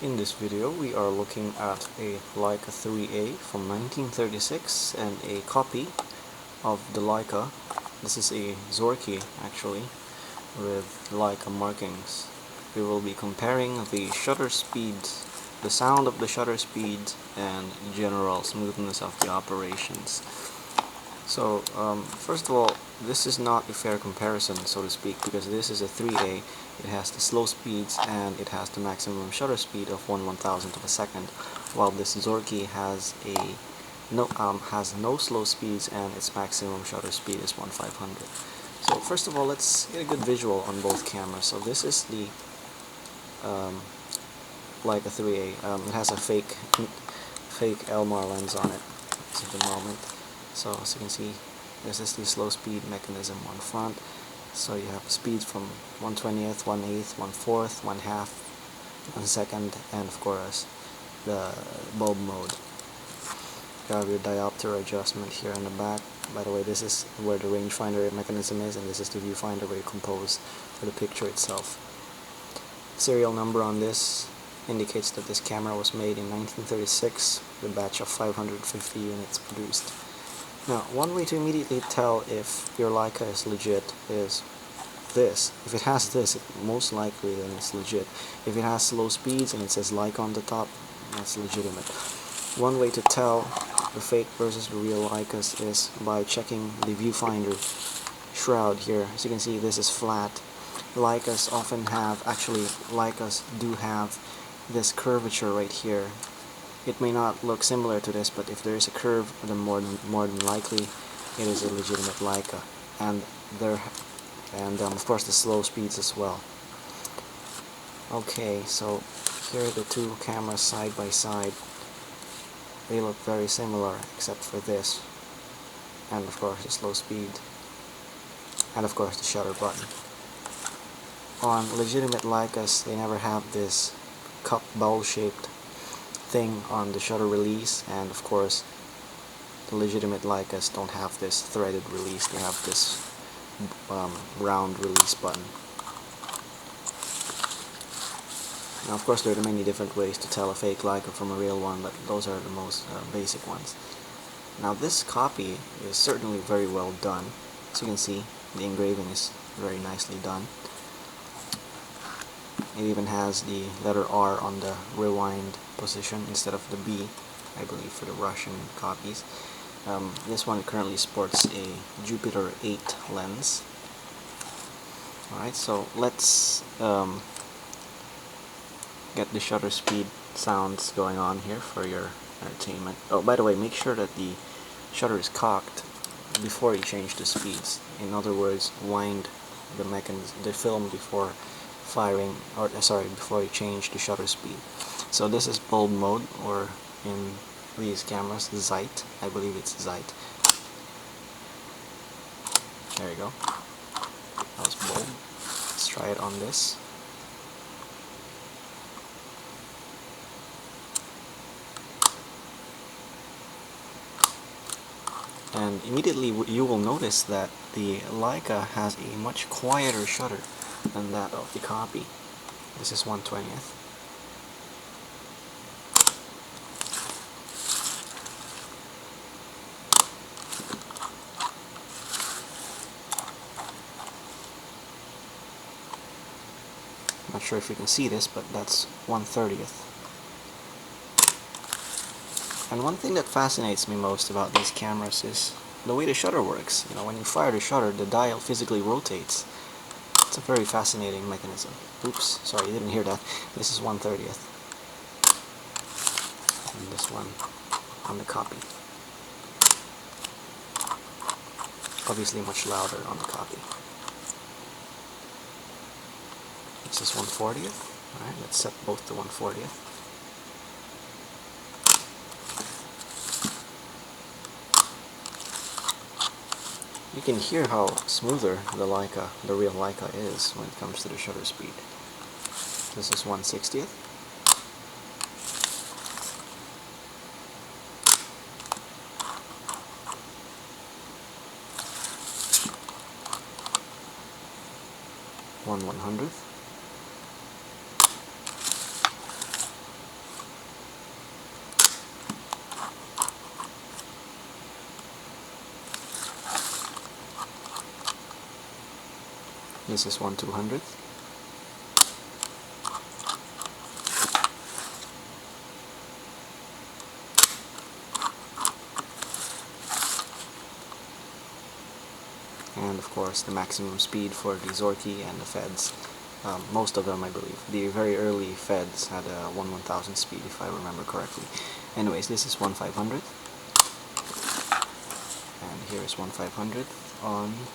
In this video, we are looking at a Leica IIIa from 1936 and a copy of the Leica. This is a Zorki actually, with Leica markings. We will be comparing the shutter speeds, the sound of the shutter speeds, and general smoothness of the operations. So, first of all, this is not a fair comparison, so to speak, because this is a IIIa. It has the slow speeds and it has the maximum shutter speed of 1/1000th of a second, while this Zorki has no slow speeds and its maximum shutter speed is 1/500. So first of all, let's get a good visual on both cameras. So this is the Leica IIIa. It has a fake Elmar lens on it at the moment. So as you can see, this is the slow speed mechanism on front. So you have speeds from 1/20th, 1/8th, 1/4th, 1/2, 1 second, and of course the bulb mode. You have your diopter adjustment here in the back. By the way, this is where the rangefinder mechanism is, and this is the viewfinder where you compose for the picture itself. Serial number on this indicates that this camera was made in 1936, with a batch of 550 units produced. Now, one way to immediately tell if your Leica is legit is this. If it has this, most likely then it's legit. If it has slow speeds and it says Leica on the top, that's legitimate. One way to tell the fake versus the real Leicas is by checking the viewfinder shroud here. As you can see, this is flat. Leicas do have this curvature right here. It may not look similar to this, but if there is a curve, then more than likely it is a legitimate Leica, and of course the slow speeds as well. Okay, so here are the two cameras side by side. They look very similar except for this, and of course the slow speed, and of course the shutter button. On legitimate Leicas, they never have this cup bowl shaped thing on the shutter release, and of course the legitimate Leicas don't have this threaded release. They have this round release button. Now of course there are many different ways to tell a fake Leica from a real one, but those are the most basic ones. Now this copy is certainly very well done. As you can see, the engraving is very nicely done. It even has the letter R on the rewind position instead of the B, I believe, for the Russian copies. This one currently sports a Jupiter 8 lens. Alright, so let's get the shutter speed sounds going on here for your entertainment. Oh, by the way, make sure that the shutter is cocked before you change the speeds. In other words, wind the film before firing, or before you change the shutter speed. So this is bulb mode, or in these cameras, Zeit. I believe it's Zeit. There you go. That was bulb. Let's try it on this. And immediately you will notice that the Leica has a much quieter shutter than that of the copy. This is 1/20th. Not sure if you can see this, but that's 1/30th. And one thing that fascinates me most about these cameras is the way the shutter works. You know, when you fire the shutter, the dial physically rotates. It's a very fascinating mechanism. Oops, sorry, you didn't hear that. This is 1/30th. And this one on the copy. Obviously much louder on the copy. This is 1/40th. Alright, let's set both to 1/40th. You can hear how smoother the real Leica is when it comes to the shutter speed. This is 1/60th. One 100th. This is 1/200th. And of course the maximum speed for the Zorki and the Feds. Most of them, I believe. The very early Feds had a 1/1000 speed, if I remember correctly. Anyways, this is 1/500th. And here is 1/500th on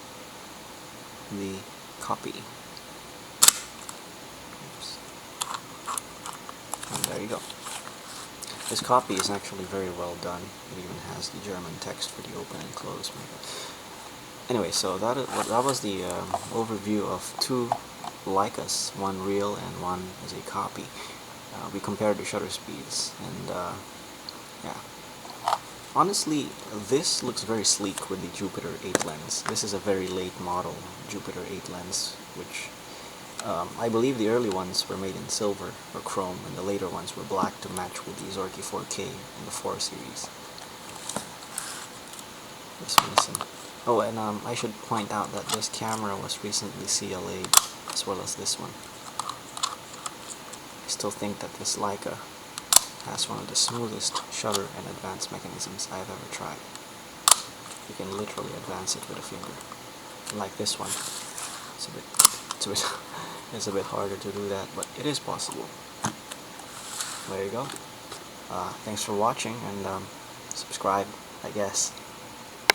the copy. Oops. And there you go. This copy is actually very well done. It even has the German text for the open and close. Anyway, so that was the overview of two Leicas, one real and one is a copy. We compared the shutter speeds, and yeah. Honestly, this looks very sleek with the Jupiter 8 lens. This is a very late model Jupiter 8 lens, which I believe the early ones were made in silver or chrome, and the later ones were black to match with the Zorki 4K in the 4 series. This one is in. Oh, and I should point out that this camera was recently CLA'd, as well as this one. I still think that this Leica has one of the smoothest shutter and advance mechanisms I've ever tried. You can literally advance it with a finger. Like this one, it's a bit harder to do that, but it is possible. There you go. Thanks for watching, and subscribe, I guess.